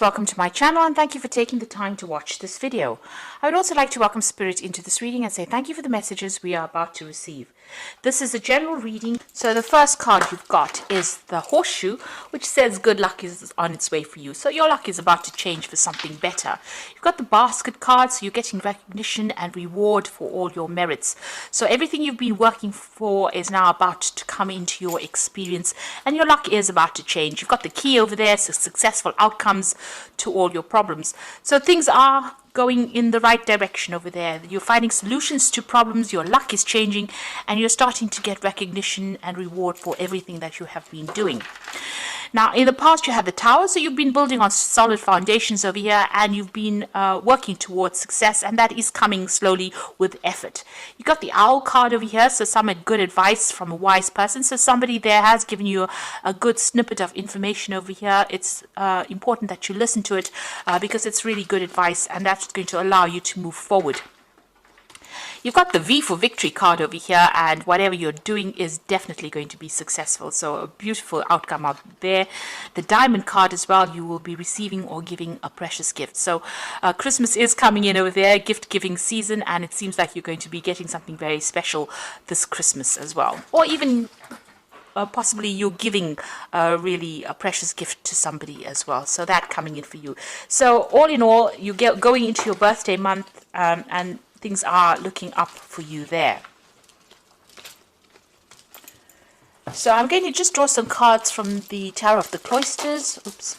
Welcome to my channel and thank you for taking the time to watch this video. I would also like to welcome Spirit into this reading and say thank you for the messages we are about to receive. This is a general reading, so the first card you've got is the horseshoe, which says good luck is on its way for you. So your luck is about to change for something better. You've got the basket card, so you're getting recognition and reward for all your merits. So everything you've been working for is now about to come into your experience and your luck is about to change. You've got the key over there, so successful outcomes to all your problems. So things are going in the right direction over there. You're finding solutions to problems, your luck is changing, and you're starting to get recognition and reward for everything that you have been doing. Now, in the past, you had the tower, so you've been building on solid foundations over here, and you've been working towards success, and that is coming slowly with effort. You got the owl card over here, so some good advice from a wise person. So somebody there has given you a good snippet of information over here. It's important that you listen to it because it's really good advice, and that's going to allow you to move forward. You've got the V for victory card over here, and whatever you're doing is definitely going to be successful. So a beautiful outcome out there. The diamond card as well, you will be receiving or giving a precious gift. So Christmas is coming in over there, gift giving season, and it seems like you're going to be getting something very special this Christmas as well. Or even possibly you're giving really a precious gift to somebody as well. So that coming in for you. So all in all, you get going into your birthday month and things are looking up for you there. So I'm going to just draw some cards from the Tarot of the Cloisters. Oops.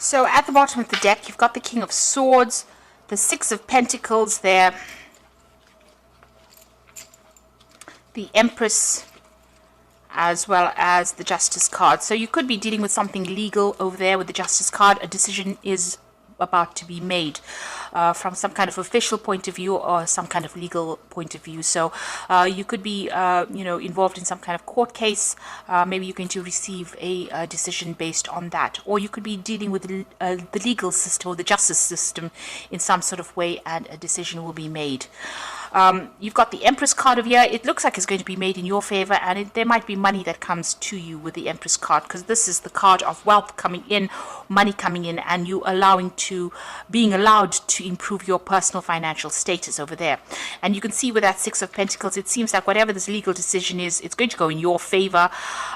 So at the bottom of the deck, you've got the King of Swords, the Six of Pentacles there, the Empress, as well as the Justice card. So you could be dealing with something legal over there with the Justice card. A decision is about to be made from some kind of official point of view or some kind of legal point of view. So you could be involved in some kind of court case. Maybe you're going to receive a decision based on that, or you could be dealing with the legal system or the justice system in some sort of way, and a decision will be made. You've got the Empress card over here. It looks like it's going to be made in your favor, and there might be money that comes to you with the Empress card, because this is the card of wealth coming in, money coming in, and you being allowed to improve your personal financial status over there. And you can see with that Six of Pentacles, it seems like whatever this legal decision is, it's going to go in your favor.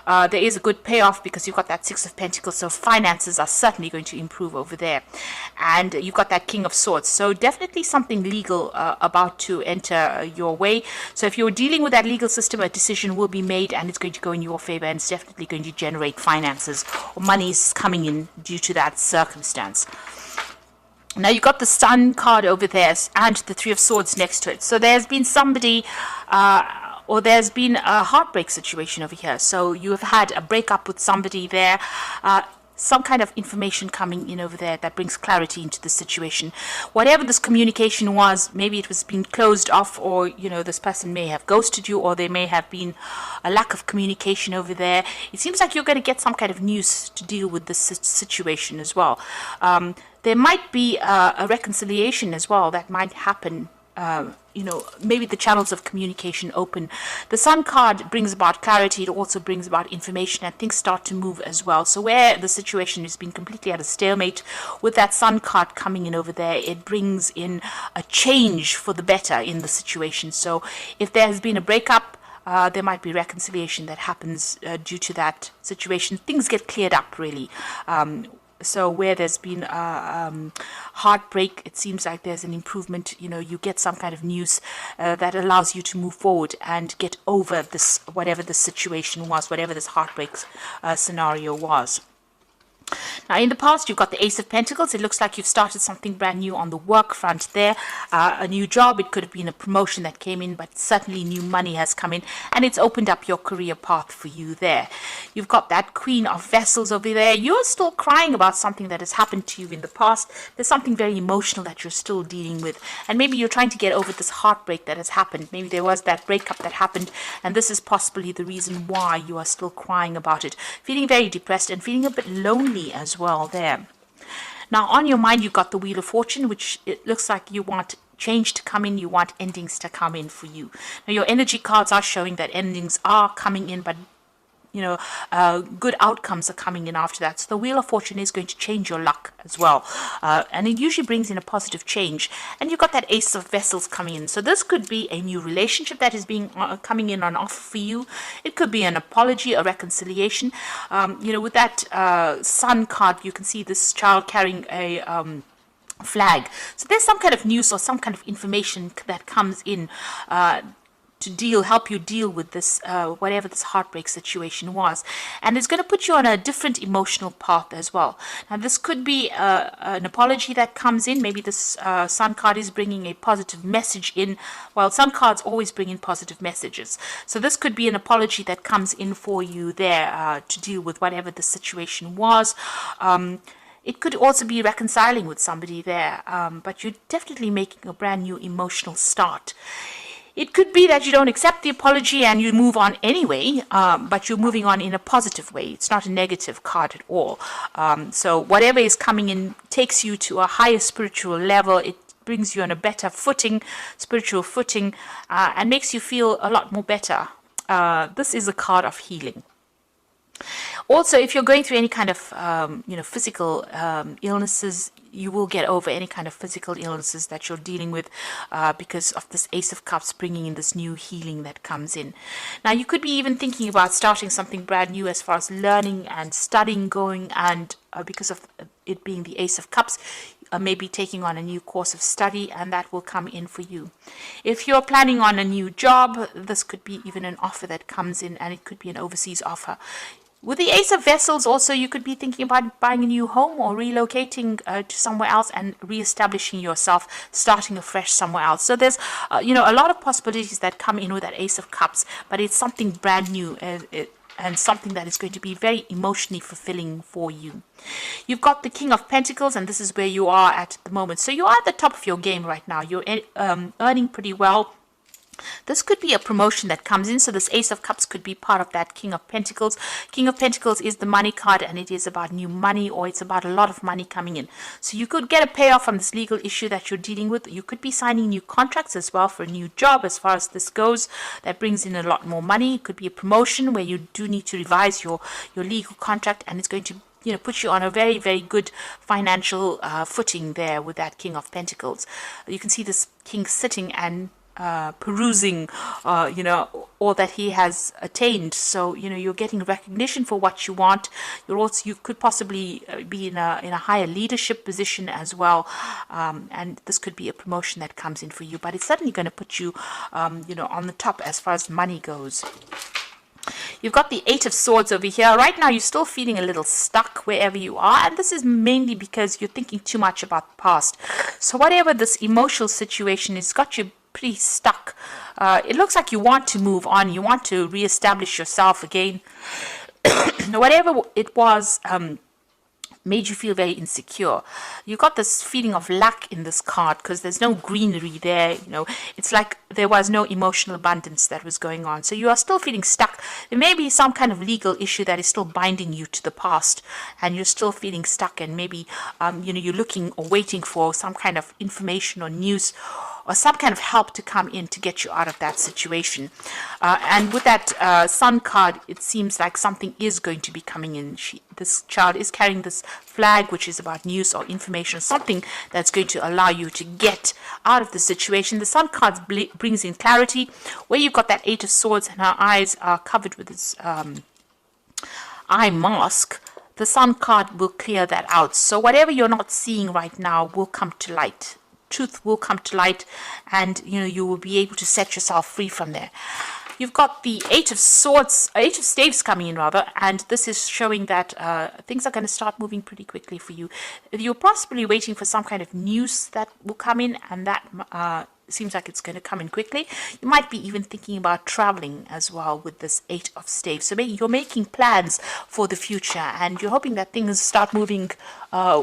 There is a good payoff because you've got that Six of Pentacles, so finances are certainly going to improve over there. And you've got that King of Swords, so definitely something legal about to enter your way. So if you're dealing with that legal system, a decision will be made and it's going to go in your favor, and it's definitely going to generate finances or money is coming in due to that circumstance. Now you've got the Sun card over there and the Three of Swords next to it. So there's been somebody or there's been a heartbreak situation over here. So you have had a breakup with somebody there. Some kind of information coming in over there that brings clarity into the situation. Whatever this communication was, maybe it was being closed off, or this person may have ghosted you, or there may have been a lack of communication over there. It seems like you're going to get some kind of news to deal with this situation as well. There might be a reconciliation as well that might happen. Maybe the channels of communication open. The Sun card brings about clarity. It also brings about information, and things start to move as well. So where the situation has been completely at a stalemate, with that Sun card coming in over there, it brings in a change for the better in the situation. So if there has been a breakup, there might be reconciliation that happens due to that situation. Things get cleared up, really. So where there's been heartbreak, it seems like there's an improvement. You get some kind of news that allows you to move forward and get over this, whatever the situation was, whatever this heartbreak scenario was. Now, in the past, you've got the Ace of Pentacles. It looks like you've started something brand new on the work front there. A new job. It could have been a promotion that came in, but certainly new money has come in, and it's opened up your career path for you there. You've got that Queen of Vessels over there. You're still crying about something that has happened to you in the past. There's something very emotional that you're still dealing with, and maybe you're trying to get over this heartbreak that has happened. Maybe there was that breakup that happened, and this is possibly the reason why you are still crying about it, feeling very depressed and feeling a bit lonely as well there. Now, on your mind, you've got the Wheel of Fortune, which it looks like you want change to come in, you want endings to come in for you. Now, your energy cards are showing that endings are coming in, but good outcomes are coming in after that. So the Wheel of Fortune is going to change your luck as well. And it usually brings in a positive change. And you've got that Ace of Vessels coming in. So this could be a new relationship that is being coming in on offer for you. It could be an apology, a reconciliation. With that Sun card, you can see this child carrying a flag. So there's some kind of news or some kind of information that comes in to help you deal with this, whatever this heartbreak situation was. And it's going to put you on a different emotional path as well. Now, this could be an apology that comes in. Maybe this Sun card is bringing a positive message in. Well, Sun cards always bring in positive messages. So this could be an apology that comes in for you there to deal with whatever the situation was. It could also be reconciling with somebody there, but you're definitely making a brand new emotional start. It could be that you don't accept the apology and you move on anyway, but you're moving on in a positive way. It's not a negative card at all. So whatever is coming in takes you to a higher spiritual level. It brings you on a better footing, spiritual footing, and makes you feel a lot more better. This is a card of healing. Also, if you're going through any kind of, physical illnesses, you will get over any kind of physical illnesses that you're dealing with because of this Ace of Cups bringing in this new healing that comes in. Now, you could be even thinking about starting something brand new as far as learning and studying going, and because of it being the Ace of Cups, maybe taking on a new course of study, and that will come in for you. If you're planning on a new job, this could be even an offer that comes in, and it could be an overseas offer. With the Ace of Vessels, also, you could be thinking about buying a new home or relocating to somewhere else and reestablishing yourself, starting afresh somewhere else. So there's, a lot of possibilities that come in with that Ace of Cups, but it's something brand new and something that is going to be very emotionally fulfilling for you. You've got the King of Pentacles, and this is where you are at the moment. So you are at the top of your game right now. You're earning pretty well. This could be a promotion that comes in. So this Ace of Cups could be part of that King of Pentacles. King of Pentacles is the money card, and it is about new money, or it's about a lot of money coming in. So you could get a payoff from this legal issue that you're dealing with. You could be signing new contracts as well for a new job as far as this goes. That brings in a lot more money. It could be a promotion where you do need to revise your legal contract, and it's going to put you on a very, very good financial footing there with that King of Pentacles. You can see this king sitting and perusing all that he has attained. So you're getting recognition for what you want. You could possibly be in a higher leadership position as well, and this could be a promotion that comes in for you, but it's certainly going to put you on the top as far as money goes. You've got the Eight of Swords over here. Right now, you're still feeling a little stuck wherever you are, and this is mainly because you're thinking too much about the past. So whatever this emotional situation has got you pretty stuck. It looks like you want to move on. You want to reestablish yourself again. Whatever it was made you feel very insecure. You got this feeling of lack in this card because there's no greenery there. It's like there was no emotional abundance that was going on. So you are still feeling stuck. There may be some kind of legal issue that is still binding you to the past, and you're still feeling stuck, and maybe you're looking or waiting for some kind of information or news or some kind of help to come in to get you out of that situation. And with that Sun card, it seems like something is going to be coming in. This child is carrying this flag, which is about news or information, something that's going to allow you to get out of the situation. The Sun card brings in clarity, where you've got that Eight of Swords and her eyes are covered with this eye mask. The Sun card will clear that out. So whatever you're not seeing right now will come to light. Truth will come to light, and you will be able to set yourself free from there. You've got the Eight of Swords, Eight of Staves coming in rather, and this is showing that things are going to start moving pretty quickly for you. You're possibly waiting for some kind of news that will come in, and that seems like it's going to come in quickly. You might be even thinking about traveling as well with this Eight of Staves. So maybe you're making plans for the future, and you're hoping that things start moving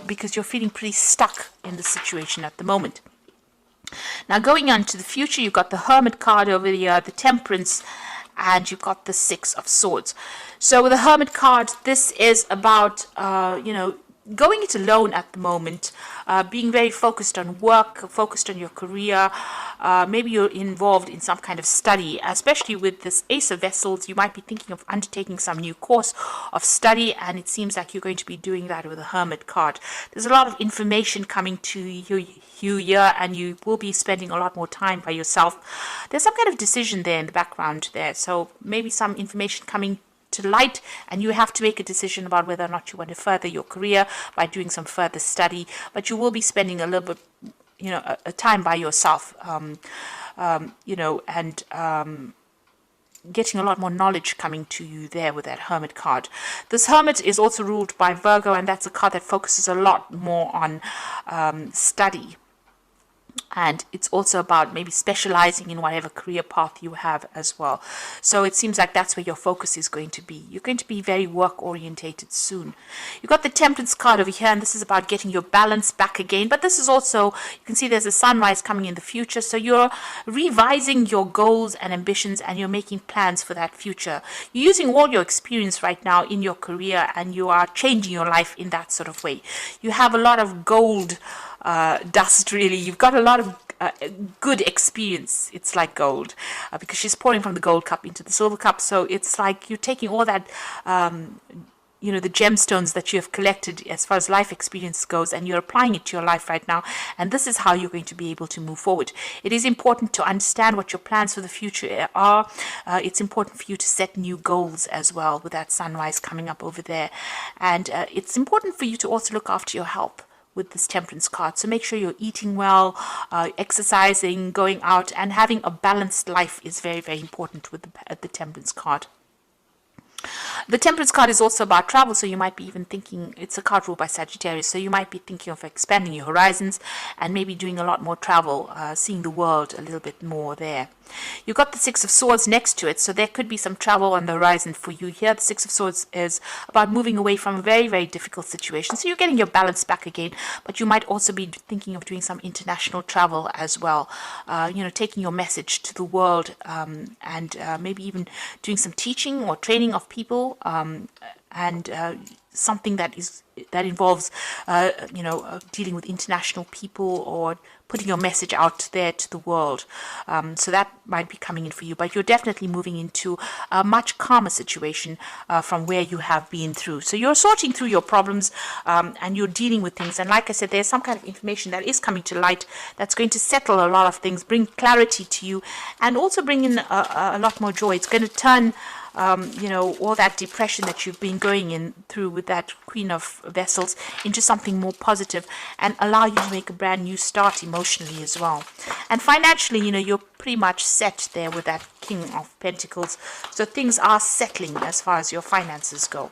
because you're feeling pretty stuck in the situation at the moment. Now going on to the future, you've got the Hermit card over here, the Temperance, and you've got the Six of Swords. So with the Hermit card, this is about, going it alone at the moment, being very focused on work, focused on your career. Maybe you're involved in some kind of study, especially with this Ace of Vessels. You might be thinking of undertaking some new course of study, and it seems like you're going to be doing that with the Hermit card. There's a lot of information coming to you here, and you will be spending a lot more time by yourself. There's some kind of decision there in the background there, so maybe some information coming to light, and you have to make a decision about whether or not you want to further your career by doing some further study. But you will be spending a little bit, a time by yourself, and getting a lot more knowledge coming to you there with that Hermit card. This Hermit is also ruled by Virgo, and that's a card that focuses a lot more on study. And it's also about maybe specializing in whatever career path you have as well. So it seems like that's where your focus is going to be. You're going to be very work orientated soon. You've got the Temperance card over here, and this is about getting your balance back again. But this is also, you can see there's a sunrise coming in the future. So you're revising your goals and ambitions, and you're making plans for that future. You're using all your experience right now in your career, and you are changing your life in that sort of way. You have a lot of gold dust, really. You've got a lot of good experience. It's like gold, because she's pouring from the gold cup into the silver cup. So it's like you're taking all that the gemstones that you have collected as far as life experience goes, and you're applying it to your life right now, and this is how you're going to be able to move forward. It is important to understand what your plans for the future are. It's important for you to set new goals as well with that sunrise coming up over there, and it's important for you to also look after your health with this Temperance card. So make sure you're eating well, exercising, going out, and having a balanced life is very, very important with the Temperance card. The Temperance card is also about travel, so you might be even thinking, it's a card ruled by Sagittarius, so you might be thinking of expanding your horizons and maybe doing a lot more travel, seeing the world a little bit more there. You've got the Six of Swords next to it, so there could be some travel on the horizon for you here. The Six of Swords is about moving away from a very, very difficult situation, so you're getting your balance back again, but you might also be thinking of doing some international travel as well, taking your message to the world, and maybe even doing some teaching or training of people, and something that involves dealing with international people, or putting your message out there to the world. So that might be coming in for you, but you're definitely moving into a much calmer situation from where you have been through. So you're sorting through your problems, and you're dealing with things. And like I said, there's some kind of information that is coming to light that's going to settle a lot of things, bring clarity to you, and also bring in a lot more joy. It's going to turn all that depression that you've been going in through with that Queen of Vessels into something more positive, and allow you to make a brand new start emotionally as well. And financially, you're pretty much set there with that King of Pentacles. So things are settling as far as your finances go.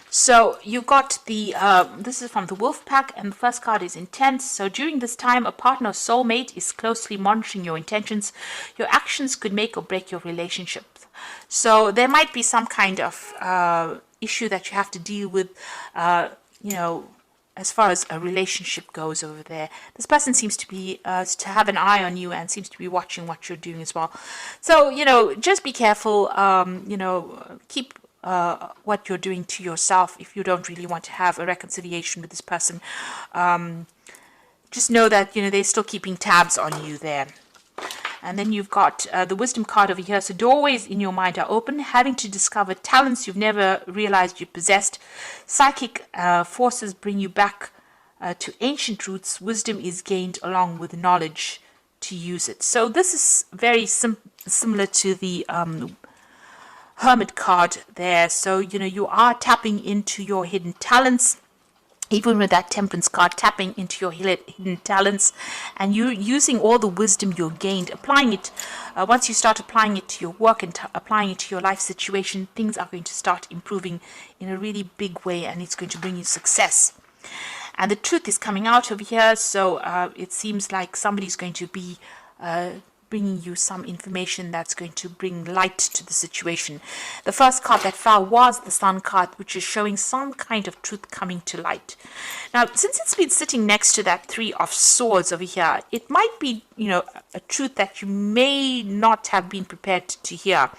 So you got the, this is from the Wolf Pack, and the first card is Intense. So during this time, a partner or soulmate is closely monitoring your intentions. Your actions could make or break your relationship. So there might be some kind of issue that you have to deal with, as far as a relationship goes over there. This person seems to be, to have an eye on you, and seems to be watching what you're doing as well. So, just be careful, keep what you're doing to yourself if you don't really want to have a reconciliation with this person. Just know that, they're still keeping tabs on you there. And then you've got the Wisdom card over here. So doorways in your mind are open, having to discover talents you've never realized you possessed. Psychic forces bring you back to ancient roots. Wisdom is gained along with knowledge to use it. So this is very similar to the Hermit card there. So, you are tapping into your hidden talents. even with that Temperance card, tapping into your hidden talents, and you using all the wisdom you gained, applying it. Once you start applying it to your work and applying it to your life situation, things are going to start improving in a really big way, and it's going to bring you success. And the truth is coming out over here, so it seems like somebody's going to be bringing you some information that's going to bring light to the situation. The first card that fell was the Sun card, which is showing some kind of truth coming to light. Now, since it's been sitting next to that Three of Swords over here, it might be, a truth that you may not have been prepared to hear,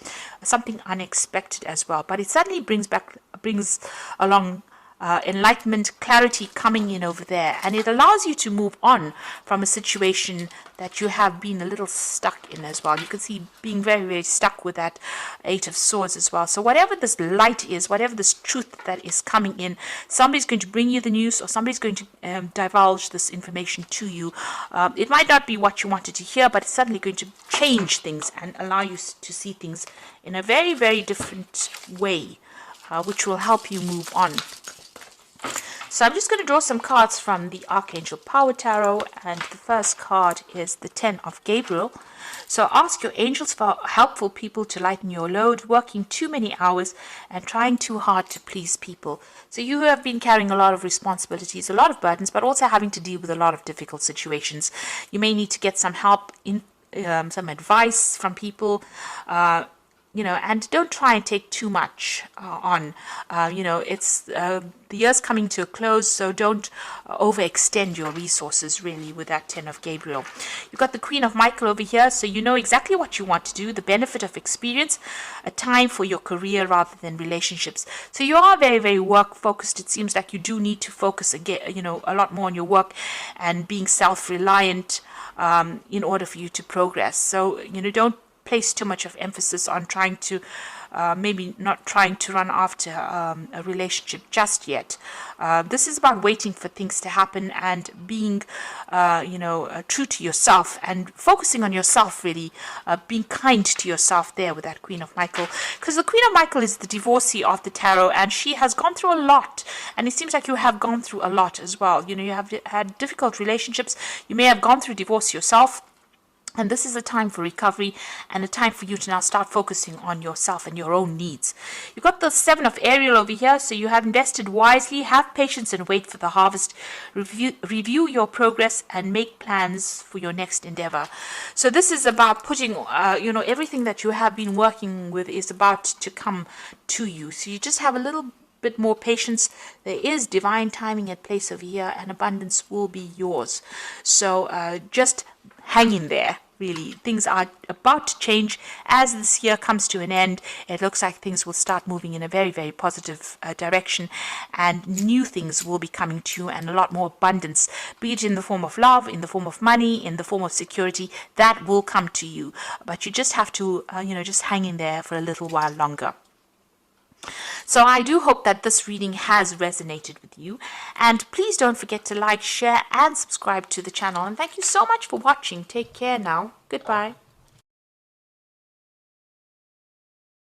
something unexpected as well. But it suddenly brings along enlightenment, clarity coming in over there, and it allows you to move on from a situation that you have been a little stuck in as well. You can see being very, very stuck with that Eight of Swords as well. So whatever this light is, whatever this truth that is coming in, somebody's going to bring you the news, or somebody's going to divulge this information to you. It might not be what you wanted to hear, but it's suddenly going to change things and allow you to see things in a very, very different way, which will help you move on. So I'm just going to draw some cards from the Archangel Power Tarot, and the first card is the Ten of Gabriel. So ask your angels for helpful people to lighten your load, working too many hours and trying too hard to please people. So you have been carrying a lot of responsibilities, a lot of burdens, but also having to deal with a lot of difficult situations. You may need to get some help, some advice from people, and don't try and take too much on. It's the year's coming to a close, so don't overextend your resources really with that Ten of Gabriel. You've got the Queen of Michael over here, so you know exactly what you want to do, the benefit of experience, a time for your career rather than relationships. So you are very, very work focused. It seems like you do need to focus again, a lot more on your work and being self-reliant in order for you to progress. So, don't place too much of emphasis on trying to maybe not trying to run after a relationship just yet. This is about waiting for things to happen and being true to yourself and focusing on yourself, really being kind to yourself there with that Queen of Michael, because the Queen of Michael is the divorcee of the tarot, and she has gone through a lot, and it seems like you have gone through a lot as well. You have had difficult relationships, you may have gone through divorce yourself. And this is a time for recovery and a time for you to now start focusing on yourself and your own needs. You've got the Seven of Ariel over here, so you have invested wisely. Have patience and wait for the harvest. Review your progress and make plans for your next endeavor. So this is about putting, everything that you have been working with is about to come to you. So you just have a little bit more patience. There is divine timing at place over here, and abundance will be yours. So just hang in there. Really, things are about to change as this year comes to an end. It looks like things will start moving in a very, very positive direction, and new things will be coming to you, and a lot more abundance, be it in the form of love, in the form of money, in the form of security, that will come to you. But you just have to, just hang in there for a little while longer. So I do hope that this reading has resonated with you, and please don't forget to like, share and subscribe to the channel, and thank you so much for watching. Take care now. Goodbye.